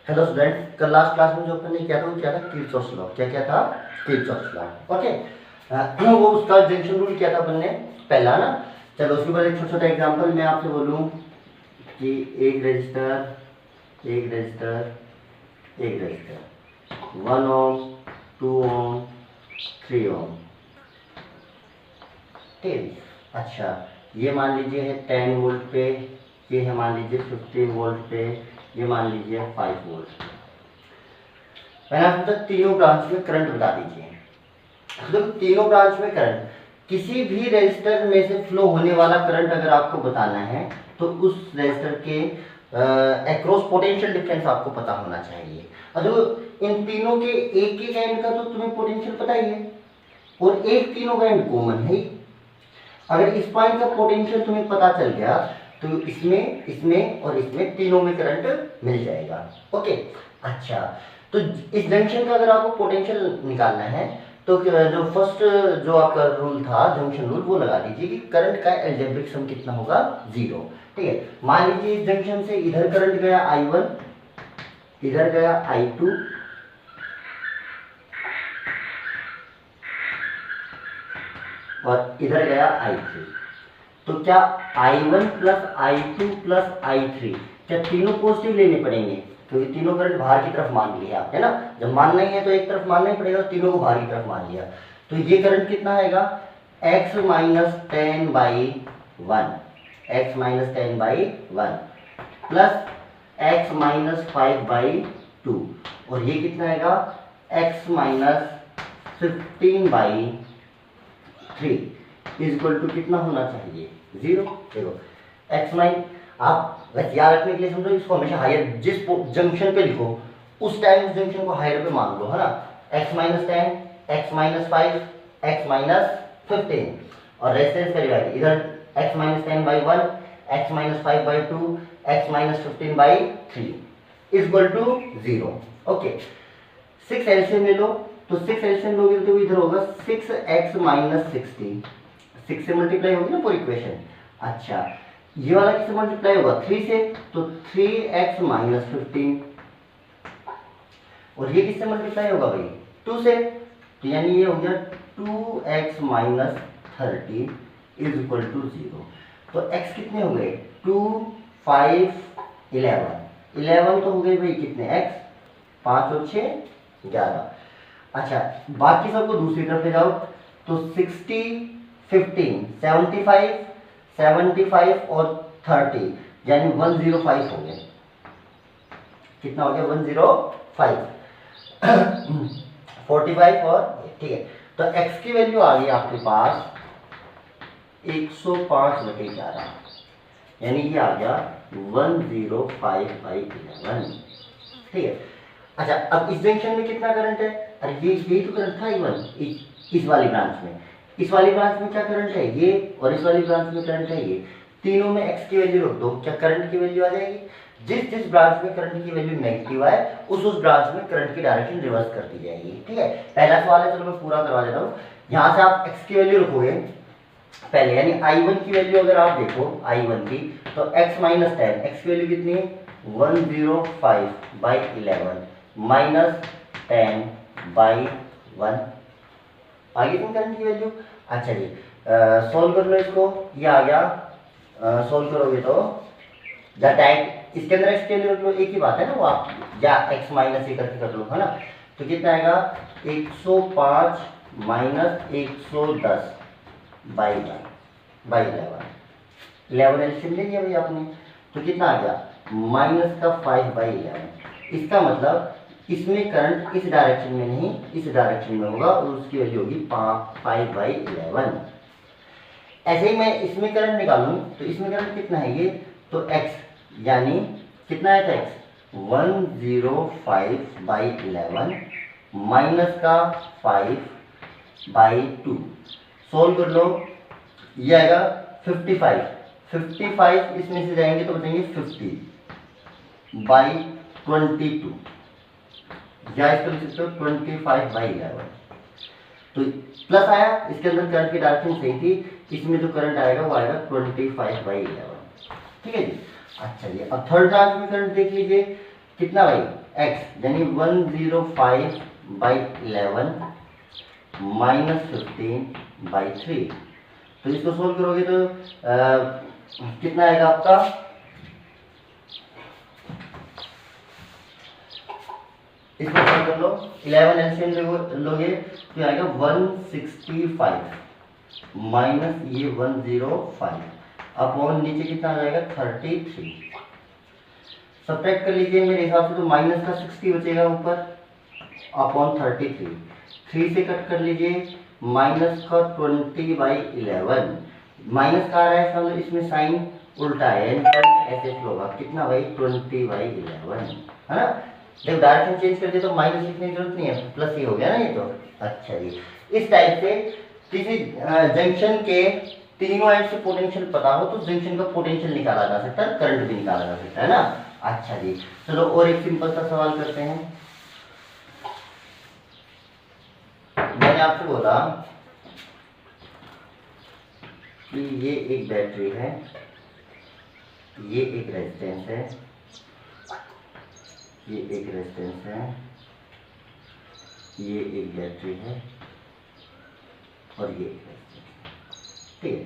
Hello student, कल last class में जो अपन ने किया था वो क्या था? Kirchhoff law. क्या था? Kirchhoff law. ओके। वो उसका जंक्शन रूल किया था अपन ने पहला ना। चलो उसके बाद एक छोटा छोटा एग्जांपल मैं आपसे बोलूं कि एक रजिस्टर, एक रजिस्टर, एक रजिस्टर, 1 ओम, 2 ओम, 3 ओम। ठीक। अच्छा, ये मान लीजिए है 10 वोल्ट पे, ये है मान लीजिए 15 वोल्ट पे, ये मान लीजिए 5 वोल्ट। मैंने आपको तीनों ब्रांच में करंट बता दीजिए। तो तीनों ब्रांच में करंट, किसी भी रेजिस्टर में से फ्लो होने वाला करंट अगर आपको बताना है तो उस रेजिस्टर के अक्रॉस पोटेंशियल डिफरेंस आपको पता होना चाहिए। और जो इन तीनों के एक एक एंड का तो तुम्हें पोटेंशियल पता ही है, और एक तीनों का एंड कॉमन है। अगर इस पॉइंट का पोटेंशियल तुम्हें पता चल गया तो इसमें, इसमें और इसमें तीनों में करंट मिल जाएगा। ओके। अच्छा, तो इस जंक्शन का अगर आपको पोटेंशियल निकालना है तो जो फर्स्ट जो आपका रूल था जंक्शन रूल, वो लगा दीजिए कि करंट का एल्जेब्रिक सम कितना होगा? 0। ठीक है। मान लीजिए इस जंक्शन से इधर करंट गया I1, इधर गया I2, और इधर गया I3। तो क्या I1 plus I2 plus I3 क्या तीनों पॉजिटिव लेने पड़ेंगे? क्योंकि तीनों करंट बाहर की तरफ मान लिया है ना। जब मानना ही है तो एक तरफ मानना ही पड़ेगा, तीनों को बाहर की तरफ मान लिया। तो ये करंट कितना आएगा? x minus 10/1, x minus 10/1 plus x minus 5/2, और ये कितना आएगा? x माइनस 15/3 इक्वल टू कितना होना चाहिए? 0। देखो x माइन, आप वैसे याद रखने के लिए समझो इसको हमेशा हायर, जिस जंक्शन पे लिखो उस टाइम उस जंक्शन को हायर पे मान लो, है ना। x minus 10, x minus 5, x minus 15, और रेजिस्टेंस का डिवाइड इधर x minus 10/1, x minus 5/2, x minus 15/3 equal to 0। Okay. 6 LCM ले लो, तो 6 एलसीएम लोगे तो इधर होगा 6x माइनस 60, 6 से मल्टीप्लाई होगी ना पूरी इक्वेशन। अच्छा, ये वाला किससे मल्टीप्लाई होगा? 3 से, तो 3x माइनस 15, और ये किससे मल्टीप्लाई होगा भाई? 2 से, तो यानी ये हो गया 2x minus 30 is equal to 0। तो x कितने हो गए? 2, 5, 11, 11 तो हो गए भाई कितने? x 5 और 6 11। अच्छा, बाकी सबको दूसरी तरफ ले जाओ, तो 60, 15, 75, 75 और 30 यानी 105 हो गए। कितना हो गया? 105, 45 और, ठीक है। तो x की वैल्यू आ गई आपके पास 105/11, यानी ये आ गया 105/11। ठीक है। अच्छा, अब इस जंक्शन में कितना करंट है? अरे ये यही तो करंट था I1 इस वाली ब्रांच में। इस वाली ब्रांच में क्या करंट है? ये, और इस वाली ब्रांच में करंट है ये। तीनों में x की वैल्यू रख दो, क्या करंट की वैल्यू आ जाएगी? जिस जिस ब्रांच में करंट की वैल्यू नेगेटिव आए उस ब्रांच में करंट की डायरेक्शन रिवर्स कर दी जाएगी। ठीक है। पहला सवाल है, चलो मैं पूरा करवा देता हूँ। यहाँ से आप x की वैल्यू रखोगे पहले, यानी I1 की वैल्यू अगर आप देखो I1 की, तो x माइनस 10, x की वैल्यू कितनी? 105/11 माइनस 10/1 आगे तुम करंट की वैल्यू। अच्छा जी, सोल्व कर लो इसको, ये आ गया। सोल्व करोगे तो या डायरेक्ट इसके अंदर x के लिए रख लो, एक ही बात है ना, वो आप या x माइनस ये करके कर लो, है ना। तो कितना आएगा? 105 माइनस 110/11, 11 एलसीएम ले लिया भाई आपने, तो कितना आ गया? माइनस का 5/11। इसका मतलब इसमें करंट इस डायरेक्शन में नहीं इस डायरेक्शन में होगा, और उसकी वैल्यू होगी 5/11। ऐसे ही मैं इसमें करंट निकालूं तो इसमें करंट कितना है ये? तो x, यानी कितना है x? 105/11 माइनस का 5/2। सोल्व कर लो, ये आएगा 55, 55 इसमें से जाएंगे तो बचेंगे 50/22, या इसको लिख सकते हो 25/11। तो प्लस आया, इसके अंदर करंट की डायरेक्शन सही थी, इसमें जो करंट आएगा वो आएगा 25/11। ठीक है जी। अच्छा जी, अब थर्ड ब्रांच में करंट देख लीजिए, कितना भाई x, यानी 105/11 -15/3। तो इसको सोल्व करोगे तो कितना आएगा आपका, इसको सोल्व कर लो, 11 एलसीएम लोगे तो आएगा 165 माइनस ये 105 अपॉन नीचे कितना आ जाएगा 33। सब्ट्रैक्ट कर लीजिए, मेरे हिसाब से तो माइनस का 60 बचेगा ऊपर अपॉन 33। 3 से कट कर लीजिए, माइनस का 20/11, माइनस का आ रहा है समझो, इसमें साइन उल्टा है, ऐसे होगा कितना भाई 20/11, है ना। जब डायरेक्शन चेंज कर दिया तो माइनस लिखने की जरूरत नहीं है, प्लस ही हो गया ना ये तो। अच्छा जी, इस टाइप से किसी जंक्शन के तीनों एंड से पोटेंशियल पता हो तो जंक्शन का पोटेंशियल निकाला जा सकता है, करंट भी निकाला जा सकता है ना। अच्छा जी, चलो और एक सिंपल सा सवाल करते हैं। मैंने आपसे बोला कि ये एक बैटरी है, ये एक रेजिस्टेंस है, ये एक रेजिस्टेंस है, ये एक बैटरी है और ये एक रेजिस्टेंस, ठीक है।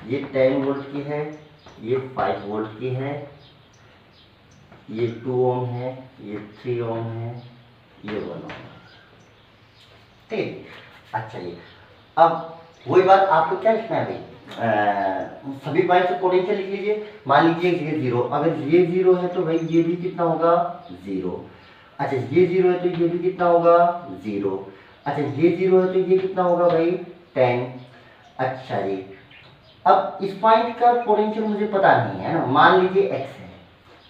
ये 10 वोल्ट की है, ये 5 वोल्ट की है, ये 2 ओम है, ये 3 ओम है, ये 1 ओम है, ठीक। अच्छा जी, अब वही बात आपको क्या लिखना है भाई, सभी पॉइंट से पोटेंशियल लिख लीजिए। मान लीजिए ये 0, अगर ये 0 है तो भाई ये भी कितना होगा 0। अच्छा ये 0 है तो ये भी कितना होगा 0। अच्छा ये 0 है तो ये कितना होगा भाई 10। अच्छा जी, अब इस पॉइंट का पोटेंशियल मुझे पता नहीं है ना, मान लीजिए x है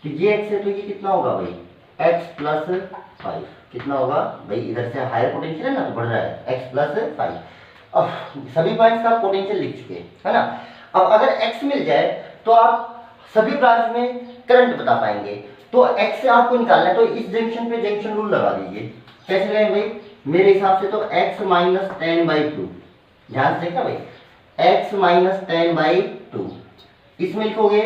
तो ये x है तो ये कितना होगा भाई x + 5, कितना होगा भाई, इधर से हायर पोटेंशियल है ना तो बढ़ रहा है x + 5। अब सभी पॉइंट्स का पोटेंशियल लिख चुके है ना। अब अगर x मिल जाए तो आप सभी ब्रांच में करंट बता पाएंगे, तो x से आपको निकालना है तो इस जंक्शन पे जंक्शन रूल लगा दीजिए। कैसे लगाएं भाई, मेरे हिसाब से तो x - 10/2, ध्यान से देखना भाई, x - 10/2 इसमें लिखोगे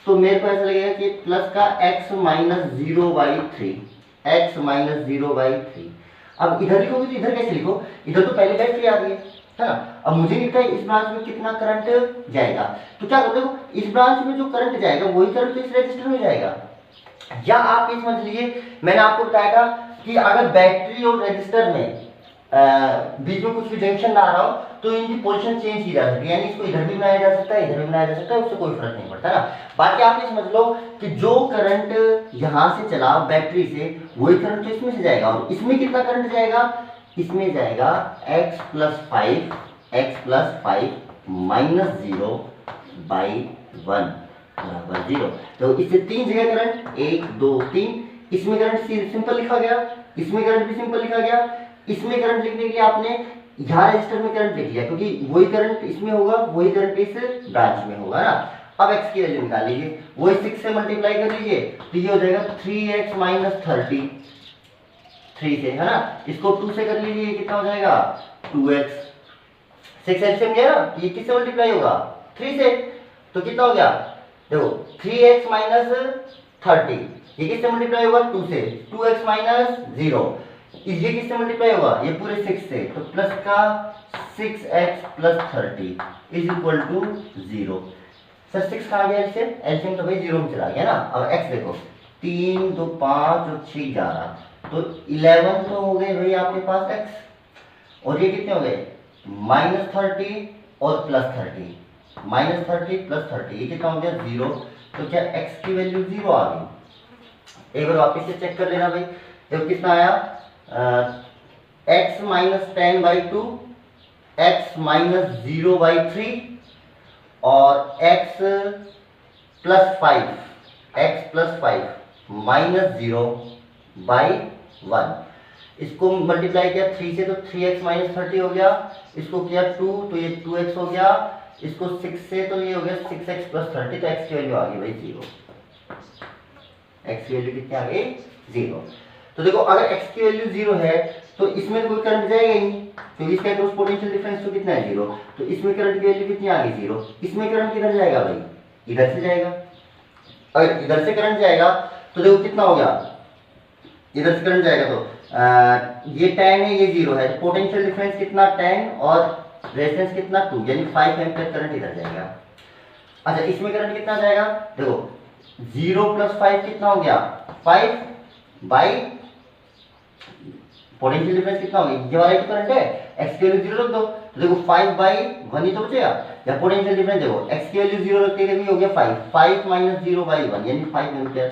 तो मेरे को ऐसा लगेगा कि प्लस का x - 0/3, x - 0/3। अब इधर लिखोगे तो इधर कैसे लिखो, इधर तो पहले बैटरी आ गई है ना। अब मुझे लिखता है इस ब्रांच में कितना करंट जाएगा, तो क्या करते हो, इस ब्रांच में जो करंट जाएगा वही करंट तो इस रेजिस्टर में जाएगा। या आप ये समझ लीजिए, मैंने आपको बताया था कि अगर बैटरी और रेजिस्टर में बीच में कुछ भी जंक्शन ना आ रहा हो तो इनकी पोजीशन चेंज की जा सकती है, यानी इसको इधर भी बनाया जा सकता है, इधर भी बनाया जा सकता है, उससे कोई फर्क नहीं पड़ता ना। बाकी आप ये समझ लो कि जो करंट यहाँ से चला बैटरी से वही करंट तो इसमें से जाएगा, और इसमें कितना करंट जाएगा, इसमें जाएगा x + 5 -0/1 बराबर 0। तो इससे 3 जगह करंट 1 2 3, इसमें करंट सिंपल लिखा गया, इसमें करंट भी सिंपल लिखा गया। इसमें करंट लिखने के लिए आपने यहाँ रजिस्टर में करंट लिख लिया, क्योंकि वही करंट इसमें होगा वही करंट इस ब्रांच में होगा ना। अब x की वैल्यू निकाल लीजिए, वही 6 से मल्टीप्लाई कर लीजिए तो ये हो जाएगा 3x - 30, 3 से है ना। इसको 2 से कर लीजिए, कितना हो जाएगा 2x। 6 एलसीएम गया ना, ये किससे मल्टीप्लाई होगा 3 से, तो कितना हो गया देखो 3x - 30, ये किससे मल्टीप्लाई होगा 2 से, 2x - 0, ये किससे मल्टीप्लाई होगा ये पूरे 6 से, तो प्लस का 6x + 30 = 0। सर 6 कहाँ गया एलसीएम, एलसीएम तो भाई 0 में चला गया ना। अब x देखो 3 2 5 और 6 11, तो 11 तो हो गए भाई आपके पास x, और ये कितने हो गए -30 और +30, -30 + 30, ये कितना हो गया 0। तो क्या x की वैल्यू 0 आ गई। एक बार वापस से चेक कर लेना भाई, देखो कितना आया, x - 10/2, x - 0/3 और x + 5 -0/1। इसको मल्टीप्लाई किया 3 से तो 3x - 30 हो गया, इसको किया 2 तो ये 2x हो गया, इसको 6 से तो ये हो गया 6x + 30, तो x की वैल्यू आ गई भाई 0। x की वैल्यू कितनी आ गई 0। तो देखो अगर x की वैल्यू 0 है तो इसमें कोई करंट जाएगा ही नहीं, क्योंकि इसका क्रॉस पोटेंशियल डिफरेंस तो कितना है 0, तो इसमें करंट की वैल्यू कितनी आ गई 0। इसमें करंट किधर जाएगा भाई, इधर से जाएगा। अगर इधर से करंट जाएगा तो देखो कितना हो गया इधर से करंट जाएगा तो ये 10 है, ये 0 है, तो पोटेंशियल डिफरेंस कितना 10 और रेजिस्टेंस कितना 2, यानी 5 एम्पीयर करंट इधर जाएगा। अच्छा इसमें करंट कितना जाएगा, देखो 0 + 5 कितना हो गया 5 बाई पोटेंशियल डिफरेंस कितना हो गया, ये वाला करंट है, x की वैल्यू 0 रख दो तो देखो 5/1 ही तो बचेगा, या पोटेंशियल डिफरेंस देखो x की वैल्यू 0 रखते ही हो गया 5 - 0/1 यानी 5 एम्पीयर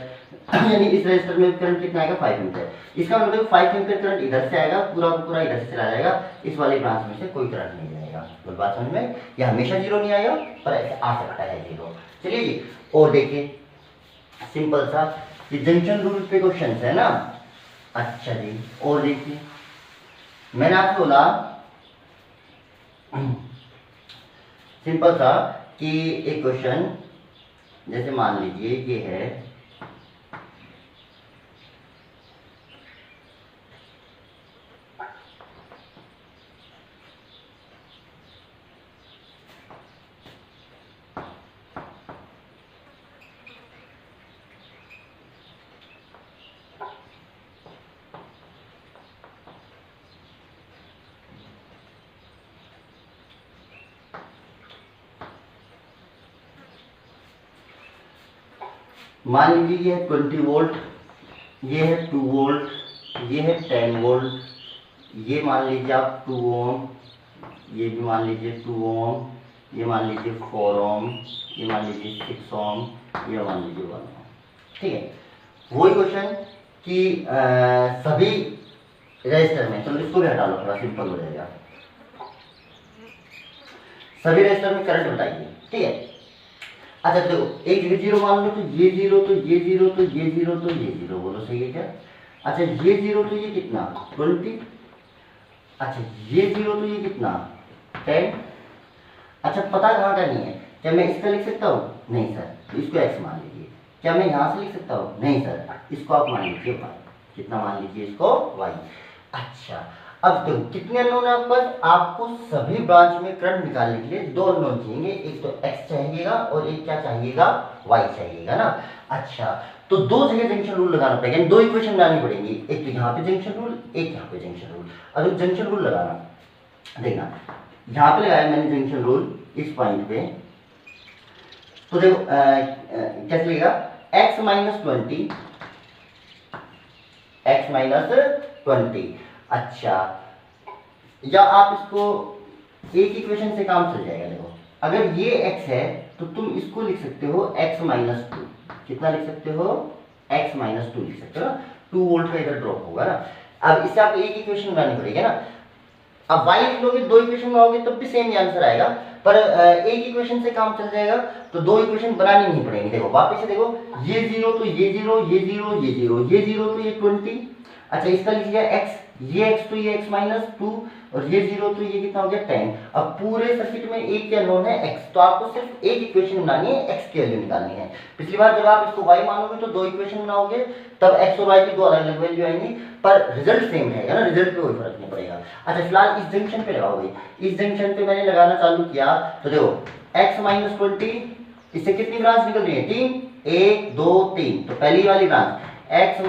यानी इस रेजिस्टर में करंट कितना आएगा 5 एम्पीयर। इसका मतलब 5 एम्पीयर करंट इधर से आएगा, पूरा का पूरा इधर से चला जाएगा, इस वाले ब्रांच में से कोई करंट नहीं जाएगा। तो बात समझ में, ये हमेशा 0 नहीं आएगा पर ऐसे आ सकता है 0। चलिए जी और देखिए सिंपल सा ये जंक्शन रूल पे क्वेश्चन है ना। अच्छा जी और देखिए मैंने आपको बोला सिंपल सा कि एक क्वेश्चन जैसे मान लीजिए ये है मान लीजिए ये है 20 वोल्ट, ये है 2 वोल्ट, ये है 10 वोल्ट, ये मान लीजिए आप 2 ओम, ये भी मान लीजिए 2 ओम, ये मान लीजिए 4 ओम, ये मान लीजिए 6 ओम, ये मान लीजिए 1 ओम। ठीक है वही क्वेश्चन कि सभी रजिस्टर में, चलो इसको भी हटा लो थोड़ा सिंपल हो जाएगा, सभी रजिस्टर में करंट बताइए। ठीक है अच्छा देखो एक जगह 0 मान लो तो ये 0 तो ये 0 तो ये 0 तो ये 0, बोलो सही है क्या। अच्छा ये 0 तो ये कितना 20, अच्छा ये 0 तो ये कितना 10। अच्छा पता कहाँ का नहीं है, क्या मैं इसका लिख सकता हूँ, नहीं सर, तो इसको x मान लीजिए। क्या मैं यहाँ से लिख सकता हूँ, नहीं सर, इसको आप मान लीजिए y, कितना मान लीजिए इसको y। अच्छा अब देखो कितने अननोन है आपके पास, आपको सभी ब्रांच में करंट निकालने के लिए 2 अननोन चाहिए, एक तो x चाहिएगा और एक क्या चाहिएगा y चाहिएगा ना। अच्छा तो 2 जगह जंक्शन रूल लगाना पड़ेगा, यानी 2 इक्वेशन बनानी पड़ेंगी, एक तो यहाँ पे जंक्शन रूल, एक यहाँ पे जंक्शन रूल। अब जंक्शन रूल लगाना देखना, यहाँ पे लगाया मैंने जंक्शन रूल इस पॉइंट पे, तो देखो कैसे लगेगा x - 20। अच्छा या आप इसको एक इक्वेशन से काम चल जाएगा। देखो अगर ये x है तो तुम इसको लिख सकते हो x - 2, कितना लिख सकते हो x - 2 लिख सकते हो ना, 2 वोल्ट का इधर ड्रॉप होगा ना। अब इससे आप एक इक्वेशन बनानी पड़ेगी ना, अब y लिख लोगे 2 इक्वेशन बनाओगे तब भी सेम ही आंसर आएगा, पर एक इक्वेशन से काम चल जाएगा तो 2 इक्वेशन बनानी नहीं पड़ेगी। देखो वापस से देखो ये 0 तो ये 0, ये 0 ये 0, ये 0 तो ये 20। अच्छा इसका लिखिएगा x, ये x तो ये x - 2 और ये 0 तो ये कितना हो गया 10। अब पूरे सर्किट में एक क्या नोन है x, तो आपको सिर्फ एक इक्वेशन बनानी है, x की वैल्यू निकालनी है। पिछली बार जब आप इसको y मानोगे तो 2 इक्वेशन बनाओगे, तब x और y की 2 अलग-अलग वैल्यू आएंगी, पर रिजल्ट सेम रहेगा ना, रिजल्ट पे कोई फर्क नहीं पड़ेगा। अच्छा फिलहाल इस जंक्शन पे लगाओ भाई, इस जंक्शन पे मैंने लगाना चालू किया तो देखो x - 20, इससे कितनी ब्रांच निकल रही है 3, 1 2 3, तो पहली वाली ब्रांच x -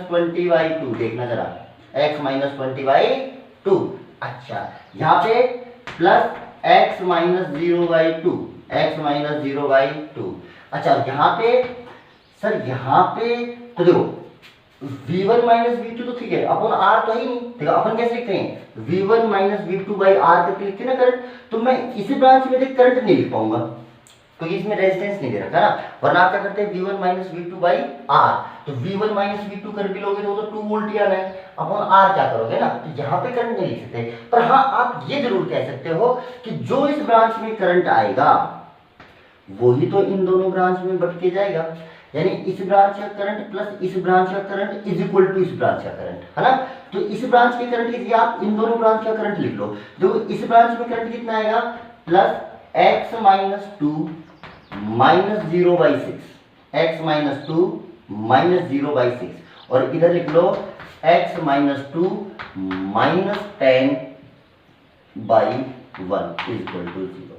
20/2, देखना जरा x - 20/2। अच्छा यहाँ पे प्लस x - 0/2, x - 0/2। अच्छा यहाँ पे सर, यहाँ पे तो देखो v1 - v2 तो ठीक है, अपन r तो है ही नहीं, देखो अपन कैसे लिखते हैं v1 - v2/r करके लिखते हैं ना करंट, तो मैं इसी ब्रांच में देख करंट नहीं लिख पाऊंगा क्योंकि इसमें रेजिस्टेंस नहीं दे रखा ना, वरना आप क्या करते हैं v1 - v2/r, तो v1 - v2 कर भी लोगे तो 2 वोल्ट ही आना है, अपन r क्या करोगे ना, तो यहाँ पे करंट नहीं लिख सकते। पर हाँ आप ये जरूर कह सकते हो कि जो इस ब्रांच में करंट आएगा वही तो इन दोनों ब्रांच में बट के जाएगा, यानी इस ब्रांच का करंट प्लस इस ब्रांच का करंट इज इक्वल टू इस ब्रांच का करंट, है ना। तो इस ब्रांच के करंट की आप इन दोनों ब्रांच का करंट लिख लो, देखो इस ब्रांच में करंट कितना आएगा प्लस x - 2 - 0/6, x - 2 - 0/6, और इधर लिख लो x - 2 - 10/1 इक्वल टू 0।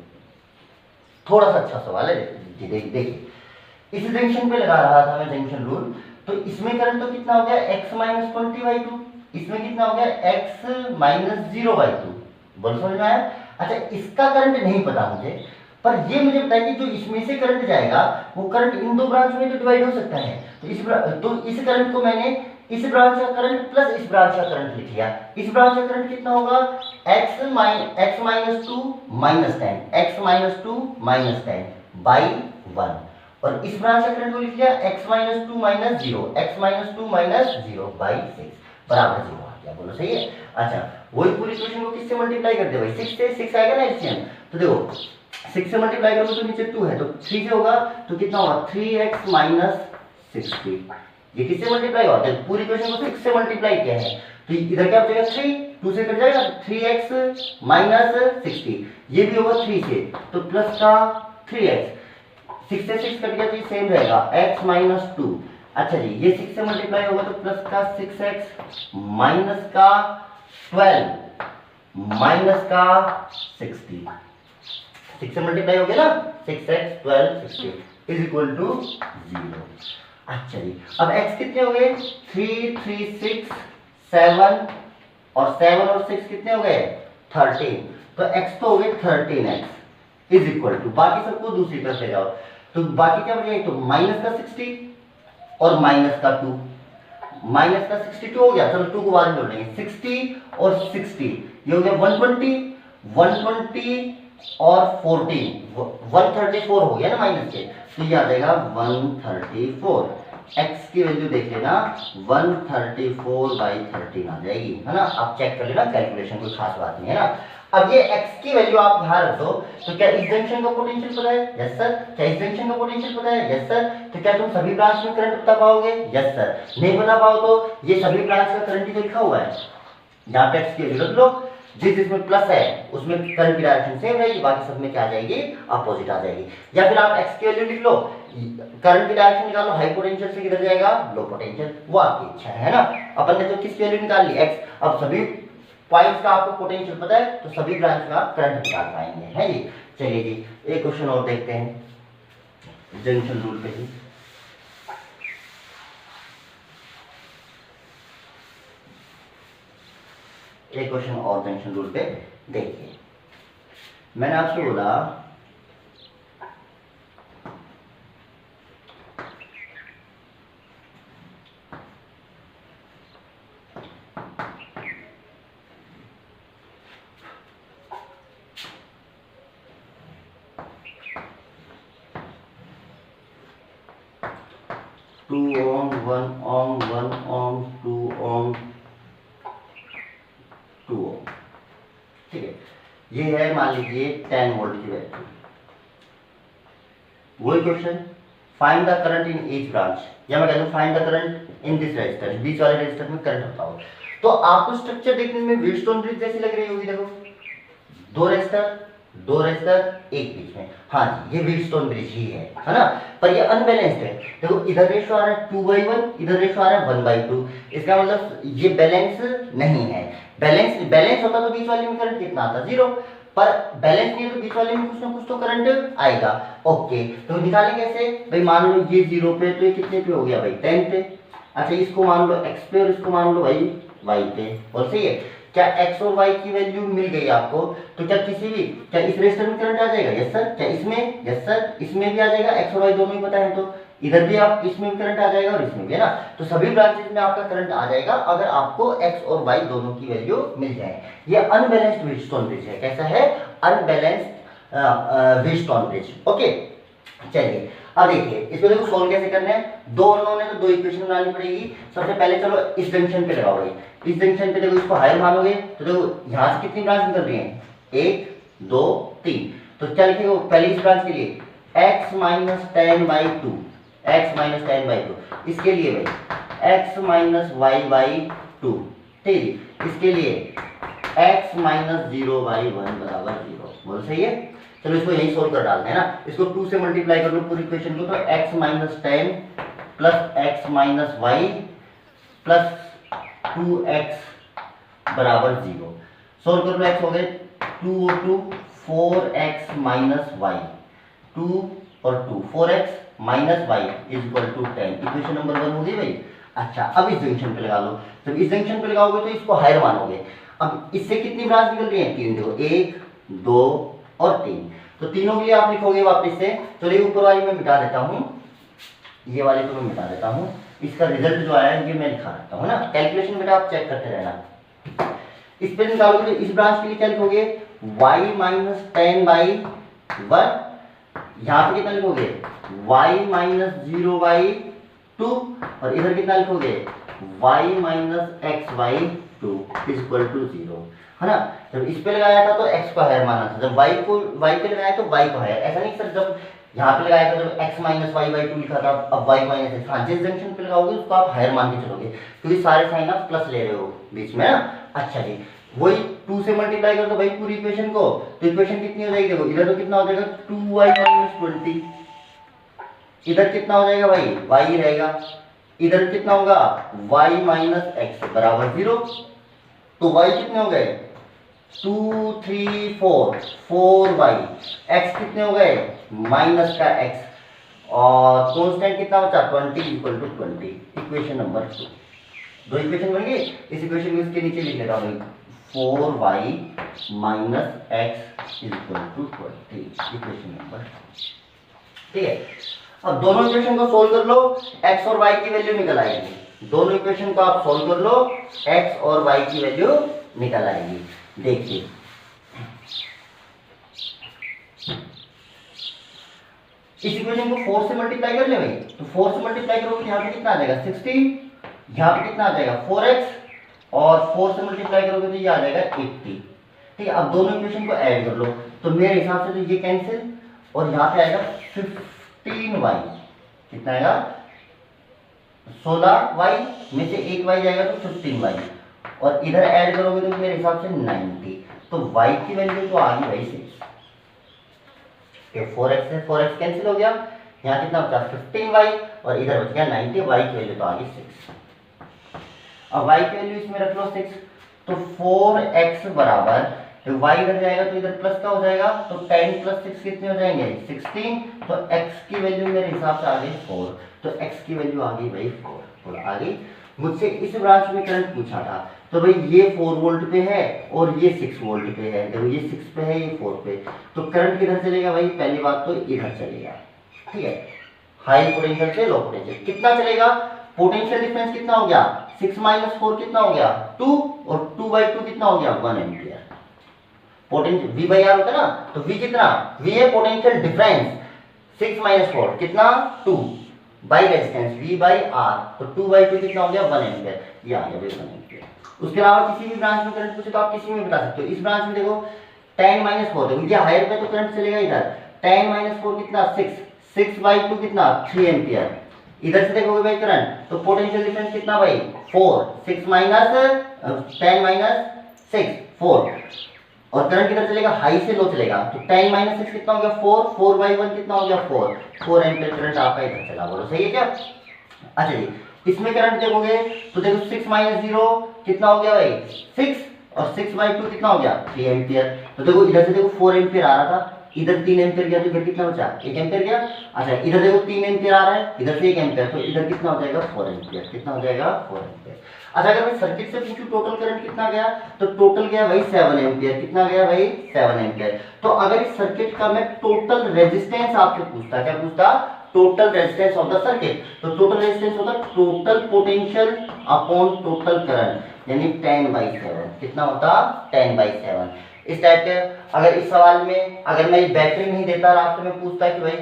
थोड़ा सा अच्छा सवाल है, देखिए इस जंक्शन पे लगा रहा था मैं जंक्शन रूल, तो इसमें करंट तो कितना हो गया x माइनस 20/2, इसमें कितना हो गया x माइनस 0/2। बोलो समझ में आया? अच्छा इसका करंट नहीं पता मुझे, पर ये मुझे बताइए कि जो इसमें से करंट जाएगा वो करंट इन दो ब्रांच में तो डिवाइड हो सकता है, तो इस करंट को मैंने इस ब्रांच का करंट प्लस इस ब्रांच का करंट लिख लिया। इस ब्रांच का करंट कितना होगा x minus 2 minus 10, x minus 2 minus 10 by 1, और इस ब्रांच का करंट को लिख लिया x minus 2 minus 0, x minus 2 minus 0 by 6 बराबर 0 आ गया। बोलो सही है? अच्छा वही पूरी इक्वेशन को किससे मल्टीप्लाई करते भाई? 6 से, 6 आएगा ना एलसीएम, तो देखो 6 से मल्टीप्लाई करोगे तो नीचे 2 है तो 3 से होगा, तो कितना होगा 3x माइनस 60। ये किससे मल्टीप्लाई होता है? पूरी इक्वेशन को 6 से मल्टीप्लाई किया है, तो इधर क्या बचेगा 3, 2 से कट जाएगा 3x माइनस 60, ये भी होगा 3 से, तो प्लस का 3x, 6 से 6 कट गया तो ये सेम रहेगा x माइनस 2। अच्छा जी ये 6 से मल्टीप्लाई होगा तो प्लस का 6x माइनस का 12 माइनस का 60, 6 से मल्टीप्लाई हो गया ना, 6x 12 60 इज इक्वल टू 0। अच्छा जी अब x कितने हो गए? 3 3 6 7, और 7 और 6 कितने हो गए? 13, तो x तो हो गए 13x इज इक्वल टू, बाकी सबको दूसरी तरफ ले जाओ, तो बाकी क्या बचेगा? तो माइनस का 60 और माइनस का 2, माइनस का 62 हो गया, चलो 2 को बाद में जोड़ लेंगे, 60 और 60 ये हो गया 120, 120 और 14 134 हो गया ना माइनस के, तो ये आ जाएगा 134। x की वैल्यू देख लेना 134/13 आ जाएगी, है ना? आप चेक कर लेना कैलकुलेशन, कोई खास बात नहीं है ना। अब ये x की वैल्यू आप ध्यान रखो, तो क्या इस जंक्शन का पोटेंशियल पता है? Yes sir. क्या इस जंक्शन का पोटेंशियल पता है? Yes sir. तो क्या तुम सभी ब्रांच में करंट बता पाओगे? Yes sir. नहीं बता पाओ तो ये सभी ब्रांच का करंट ही तो लिखा हुआ है, यहाँ पे x की वैल्यू रख लो, जिसमें प्लस है उसमें करंट की डायरेक्शन सेम रहेगी, बाकी सब में क्या आ जाएगी? अपोजिट आ जाएगी। या फिर आप x की वैल्यू लिख लो, करंट की डायरेक्शन निकालो, हाई पोटेंशियल से किधर जाएगा? लो पोटेंशियल, वो आपकी इच्छा है ना। अपन ने तो किसकी वैल्यू निकाल ली? x। अब सभी पॉइंट्स का आपको पोटेंशियल पता है तो सभी ब्रांच का करंट निकाल पाएंगे, है जी। चलिए जी एक क्वेश्चन और देखते हैं जंक्शन रूल पे ही। एक क्वेश्चन और जंक्शन रूल पे देखिए, मैंने आपसे बोला 2 ohm 1 ohm 1 ohm 2 ohm 2 ohm, ठीक है। ये है मान लीजिए 10 वोल्ट की वैल्यू। वही question, find the current in each branch, या मैं कहता हूं find the current in this resistor, बीच वाले रजिस्टर में करंट बताओ। तो आपको स्ट्रक्चर देखने में व्हीटस्टोन ब्रिज जैसी लग रही होगी, देखो दो रजिस्टर एक बीच में, हाँ जी ये व्हीटस्टोन ब्रिज ही है ना। पर ये अनबैलेंस्ड है, देखो इधर रेशो आ रहा है 2/1, इधर रेशो आ रहा है 1/2, इसका मतलब ये बैलेंस नहीं है। बैलेंस होता तो बीच वाले में करंट कितना आता? 0, पर बैलेंस नहीं है तो बीच वाले में कुछ ना कुछ तो करंट आएगा। ओके तो निकालें कैसे भाई? मान लो ये 0 पे, तो ये कितने पे हो गया भाई? 10 पे। अच्छा इसको मान लो x पे और इसको मान लो भाई y पे, और सही है। क्या x और y की वैल्यू मिल गई आपको? तो क्या किसी भी, क्या इस रेजिस्टर में करंट आ जाएगा? Yes sir. क्या इसमें? Yes sir. इसमें भी आ जाएगा, x और y दोनों ही पता है, तो इधर भी आप इसमें भी करंट आ जाएगा और इसमें भी, है ना। तो सभी ब्रांचेस में आपका करंट आ जाएगा अगर आपको x और y दोनों की वैल्यू मिल जाए। ये अनबैलेंस्ड व्हीटस्टोन ब्रिज है। कैसा है? Unbalanced Wheatstone bridge. ओके चलिए अब देखिए इसको देखो सोल्व कैसे करना है। दो अननोन है तो दो इक्वेशन बनानी पड़ेगी। सबसे पहले चलो इस जंक्शन पे लगाओ भाई, इस जंक्शन पे देखो इसको हायर मानोगे तो देखो यहाँ से कितनी ब्रांच निकल रही है? 1 2 3, तो क्या लिखेगा पहले इस ब्रांच के लिए? x माइनस 10/2, x माइनस 10/2, इसके लिए भाई x माइनस y/2, ठीक है। इसके लिए x माइनस 0/1 बराबर 0, बोलो सही है। चलो इसको यही सोल्व कर डालते हैं ना, इसको 2 से मल्टीप्लाई कर लो पूरी इक्वेशन को, तो x minus 10 plus x minus y plus 2x बराबर 0। सोल्व कर लो, x हो गए 2 और 2 4x माइनस y, 2 और 2, 4x minus y is equal to 10। Equation number 1 हो गई भाई। अच्छा, अब इस जंक्शन पे लगा लो। जब इस जंक्शन पे लगाओगे तो इसको हायर मानोगे। अब इससे कितनी ब्रांच निकल रही है? 3। देखो 1, 2 और 3। तो तीनों के लिए आप लिखोगे वापस से। चलिए ऊपर वाली मैं मिटा देता हूँ, ये वाले को मैं मिटा देता हूँ। इसका रिजल्ट जो आया है ये मैं लिखा रहता हूँ ना। कैलकुलेशन बेटा आप चेक करते रहना। इस पे निकालोगे तो इस ब्रांच के लिए क्या लिखोगे? y minus 10 by 1। यहाँ पे कितना लिखोगे? y minus 0 by 2। और इधर कितना लिखोगे? y minus x by 2 is equal to 0, है ना। जब इस पे लगाया था तो x को हायर माना था, जब y पे लगाया तो y को हायर। ऐसा नहीं सर, जब यहाँ पे लगाया था जब x माइनस वाई बाई 2 लिखा था, अब y माइनस एक्स। हाँ, जिस जंक्शन पे लगाओगे उसको आप हायर मान के चलोगे, क्योंकि सारे साइन आप प्लस ले रहे हो बीच में ना। अच्छा जी, वही 2 से मल्टीप्लाई कर दो भाई पूरी इक्वेशन को, तो इक्वेशन कितनी हो जाएगी? देखो इधर तो कितना हो जाएगा? 2y minus 20। इधर कितना हो जाएगा भाई? y ही रहेगा। इधर कितना होगा? y माइनस एक्स बराबर 0। तो y कितने हो गए? 2, 3, 4, 4y। x कितने हो गए? माइनस का x। और कांस्टेंट कितना बचा? 20 इक्वल टू 20। Equation number 2। दो इक्वेशन बन गई। इस इक्वेशन को इसके नीचे लिख लेता हूँ, 4y minus x is equal to 20। Equation number, ठीक है। अब दोनों इक्वेशन को सोल्व कर लो, x और y की वैल्यू निकल आएगी। दोनों इक्वेशन को आप सोल्व कर लो, x और y की वैल्यू निकल आएगी। देखिए इस इक्वेशन को 4 से मल्टीप्लाई कर ले भाई, तो 4 से मल्टीप्लाई करोगे यहाँ पे कितना आ जाएगा? 60। यहाँ पे कितना आ जाएगा? 4x। और 4 से मल्टीप्लाई करोगे तो ये आ जाएगा 80। ठीक है, अब दोनों इक्वेशन को ऐड कर लो, तो मेरे हिसाब से तो ये कैंसिल, और यहाँ पे आएगा 15y। कितना आएगा? 16y में से एक y जाएगा तो 15y, और इधर ऐड करोगे तो मेरे हिसाब से 90। तो y की वैल्यू तो आ गई भाई 6। 4x से 4x कैंसिल हो गया, यहाँ कितना बचा? 15y, और इधर बच गया 90। y की वैल्यू तो आ गई 6। अब y की वैल्यू इसमें रख लो 6, तो 4x बराबर, तो y इधर जाएगा तो इधर प्लस का हो जाएगा, तो 10 प्लस 6 कितने हो जाएंगे? 16। तो x की वैल्यू मेरे हिसाब से आ गई 4। तो x की वैल्यू आ गई भाई 4 आ गई। मुझसे इस ब्रांच में करंट पूछा था, तो भाई ये 4 वोल्ट पे है और ये 6 वोल्ट पे है। देखो ये 6 पे है, ये 4 पे, तो करंट किधर चलेगा भाई? पहली बात तो इधर चलेगा, ठीक है, हाई पोटेंशियल से लो पोटेंशियल। कितना चलेगा? पोटेंशियल डिफरेंस कितना हो गया? 6 माइनस 4 कितना हो गया? 2, और 2/2 कितना हो गया? 1 ampere. Potential V by R होता है ना, तो V कितना? V है पोटेंशियल डिफरेंस। 6 माइनस 4 कितना? 2 by resistance V by R, तो 2/2 कितना हो गया? 1 एम्पियर। ये आ गया 1 एम्पियर। उसके अलावा किसी भी ब्रांच में करंट पूछे तो आप किसी में बता सकते हो। इस ब्रांच में देखो 10 माइनस 4, देखो ये हायर पे तो करंट चलेगा इधर। 10 माइनस 4 कितना? 6। 6/2 कितना? 3 एम्पियर। इधर से देखोगे भाई करंट, तो पोटेंशियल डिफरेंस कितना भाई? 4। 6 माइनस 10 माइनस 6 4, और करंट किधर चलेगा? हाई से लो चलेगा, तो 10 माइनस 6 कितना हो गया? 4। 4/1 कितना हो गया? 4 एम्पियर करंट आपका इधर चला। बोलो सही है क्या? अच्छा जी, इसमें करंट देखोगे तो देखो 6 माइनस 0 कितना हो गया भाई? 6, और 6/2 कितना हो गया? 3 एम्पियर। तो देखो इधर से देखो 4 एम्पियर आ रहा था, इधर 3 एम्पियर गया, तो इधर कितना बचा? 1 एम्पियर गया। अच्छा, इधर देखो 3 एम्पियर आ रहा है, इधर से 1 एम्पियर, तो इधर कितना हो जाएगा? 4 एम्पियर। कितना हो जाएगा? 4 एम्पियर। अच्छा, अगर मैं सर्किट से पूछूं टोटल करंट कितना गया, तो टोटल गया भाई 7 एम्पियर। कितना गया भाई? 7 एम्पियर। तो अगर इस सर्किट का मैं टोटल रेजिस्टेंस आपसे पूछता, क्या पूछता? Total resistance of the circuit, तो टोटल रेजिस्टेंस होता total potential upon total current, यानी 10/7। कितना होता? 10/7। इस टाइप के अगर इस सवाल में अगर मैं बैटरी नहीं देता, रास्ते में पूछता कि भाई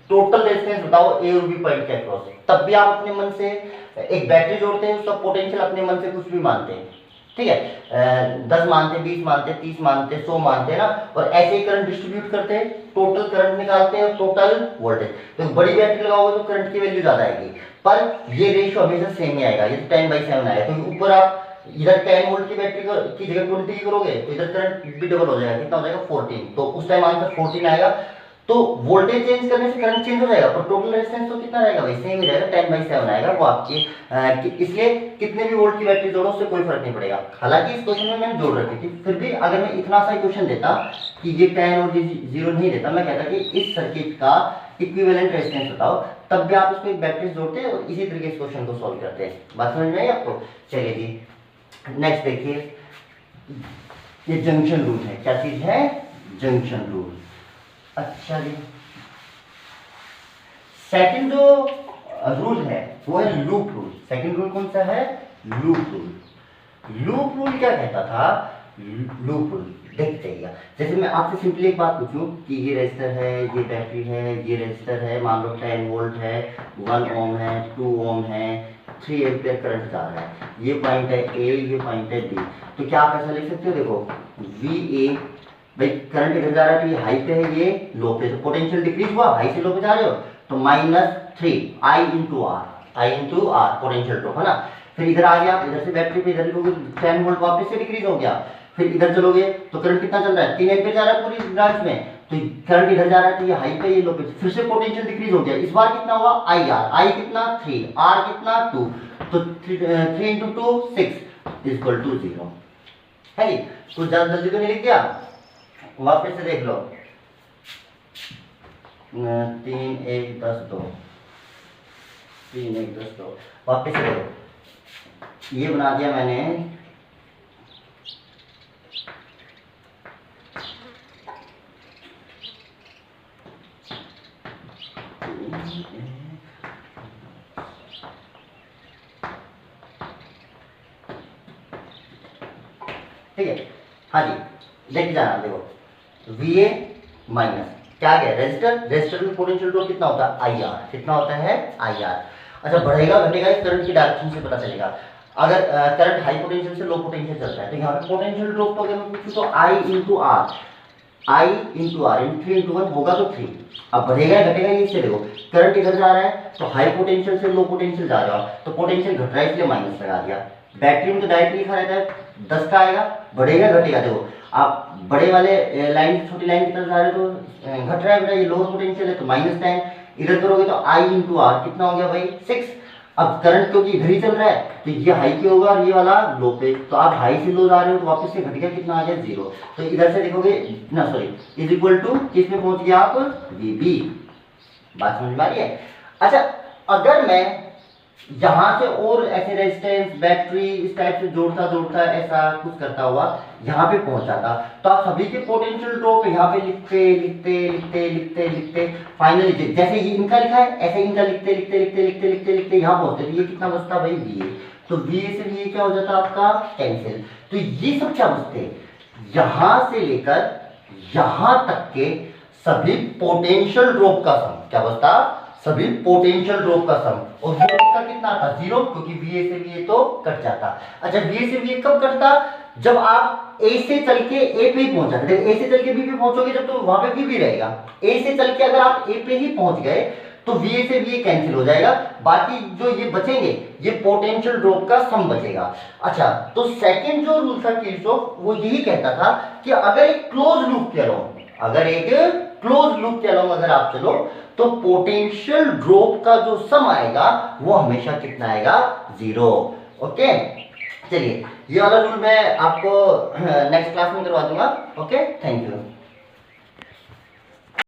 टोटल रेजिस्टेंस बताओ ए और बी पॉइंट के अक्रॉस, तब भी आप अपने मन से एक बैटरी जोड़ते हैं, उसका पोटेंशियल अपने मन से कुछ भी मानते हैं, ठीक है, 10 मानते, 20 मानते, 30 मानते, 100 मानते हैं ना, और ऐसे ही करंट डिस्ट्रीब्यूट करते हैं, टोटल करंट निकालते हैं और टोटल वोल्टेज। तो बड़ी बैटरी लगाओगे तो करंट की वैल्यू ज्यादा आएगी, पर ये रेशियो हमेशा सेम ही आएगा। ये 10/7 आया, तो ऊपर आप इधर 10 वोल्ट की बैटरी की जगह 20 की करोगे तो इधर करंट भी डबल हो जाएगा। कितना हो जाएगा? 14। तो उस टाइम आंसर 14 आएगा। तो वोल्टेज चेंज करने से करंट चेंज हो जाएगा, पर टोटल रेजिस्टेंस तो कितना रहेगा भाई, सेम ही रहेगा, 10/7 आएगा वो आपकी। इसलिए कितने भी वोल्ट की बैटरी जोड़ो उससे कोई फर्क नहीं पड़ेगा। हालांकि इस क्वेश्चन में मैंने जोड़ रखी थी, फिर भी अगर मैं इतना सा क्वेश्चन देता कि ये 10 और ये 0 नहीं देता, मैं कहता कि इस सर्किट का इक्विवेलेंट रेजिस्टेंस बताओ, तब भी आप उसको एक बैटरी जोड़ते और इसी तरीके से क्वेश्चन को सॉल्व करते हैं। बात समझ में आई आपको? चलिए जी नेक्स्ट देखिए, ये जंक्शन रूल है। क्या चीज है? Junction rule. अच्छा जी, सेकंड जो रूल है वो है लूप रूल। सेकंड रूल कौन सा है? Loop rule. लूप रूल क्या कहता था? लूप रूल देखते जाइएगा। जैसे मैं आपसे सिंपली एक बात पूछूं कि ये रेजिस्टर है, ये बैटरी है, ये रेजिस्टर है, मान लो 10 वोल्ट है, 1 ओम है, 2 ओम है, 3 एम्पियर करंट जा रहा है, ये पॉइंट है ए, ये पॉइंट है बी। तो क्या आप ऐसा लिख सकते हो? देखो वी ए, भाई करंट इधर जा रहा है तो ये हाई पे है, ये लो पे, तो पोटेंशियल डिक्रीज हुआ, हाई से लो पे जा रहे हो तो -3 आई इंटू आर पोटेंशियल ड्रॉप है ना। फिर इधर आ गया, इधर से बैटरी पे इधर लिखोगे 10 वोल्ट वापस से डिक्रीज हो गया। फिर इधर चलोगे तो करंट कितना चल रहा है? 3 एम्पीयर जा रहा है पूरी ब्रांच में, तो करंट इधर जा रहा है तो ये हाई पे, ये लो पे, फिर से पोटेंशियल डिक्रीज हो गया। इस बार कितना हुआ? आई आर, आई कितना 3, आर कितना 2, तो 3 इंटू 2 6 इक्वल टू 0 है जी। तो जल्दी तो नहीं लिख दिया, वापस से देख लो 3 1 10 2, 3 1 10 2, वापस से देखो ये बना दिया मैंने, ठीक है। हाँ जी देख जाना, देखो वी ए माइनस क्या गया? रेजिस्टर, रेजिस्टर में पोटेंशियल ड्रॉप कितना होता है? I R. कितना होता है? I R. अच्छा बढ़ेगा घटेगा इस करंट की डायरेक्शन से पता चलेगा। अगर करंट हाई पोटेंशियल से लो पोटेंशियल चलता है तो यहाँ पे पोटेंशियल ड्रॉप तो अगर मैं पूछूं तो I into R, I into R in 3 into 1 होगा तो 3। अब बढ़ेगा घटेगा ये से देखो, करंट इधर जा रहा है तो हाई पोटेंशियल से लो पोटेंशियल जा रहा है, तो पोटेंशियल घट रहा है इसलिए माइनस लगा दिया। बैटरी में तो डायरेक्ट लिखा रहता है 10 का आएगा, बढ़ेगा घटेगा, देखो आप बड़े वाले लाइन से छोटी लाइन की तरफ जा रहे हो तो घट रहा है बेटा, ये लो पोटेंशियल है तो -10, इधर करोगे तो आई इंटू आर कितना हो गया भाई 6। अब करंट क्योंकि इधर ही चल रहा है तो ये हाई पे होगा और ये वाला लो पे, तो आप हाई से लो जा रहे हो तो वापस से घट गया, कितना आ गया 0। तो इधर से देखोगे ना, सॉरी इज इक्वल टू किस में पहुंच गया आप? वीबी। बात समझ में आ रही है? अच्छा अगर मैं यहां से और ऐसे रेजिस्टेंस बैटरी इस टाइप से जोड़ता जोड़ता ऐसा कुछ करता हुआ यहाँ पे पहुंचाता, तो आप सभी के पोटेंशियल ड्रॉप यहाँ पे लिखते लिखते लिखते लिखते लिखते फाइनली जैसे ये इनका लिखा है ऐसे इनका लिखते लिखते लिखते लिखते लिखते लिखते यहाँ पहुंचते, तो ये कितना बचता भाई? V A. तो वी ए से वी ए क्या हो जाता आपका? कैंसिल। तो ये सब क्या बचते? यहां से लेकर यहां तक के सभी पोटेंशियल ड्रॉप का सम क्या बचता? सभी पोटेंशियल ड्रॉप का सम, और वो का कितना था? 0, क्योंकि VA से VA तो कट जाता। अच्छा VA से VA कब कटता? जब आप A से चल के A पे ही पहुंच जाते। A से चल के B पे पहुंचोगे जब तो वहां पे भी रहेगा। A से चल के अगर आप A पे ही पहुंच गए तो VA से VA कैंसिल हो जाएगा, बाकी जो ये बचेंगे ये पोटेंशियल ड्रॉप का सम बचेगा। अच्छा तो सेकंड जो रूल था किरचॉफ वो यही कहता था कि अगर एक क्लोज लूप के अलोंग, अगर एक क्लोज लूप के अलोंग अगर आप चलो तो पोटेंशियल ड्रॉप का जो सम आएगा वो हमेशा कितना आएगा? 0। ओके चलिए ये वाला रूल मैं आपको नेक्स्ट क्लास में करवा दूंगा। Okay thank you.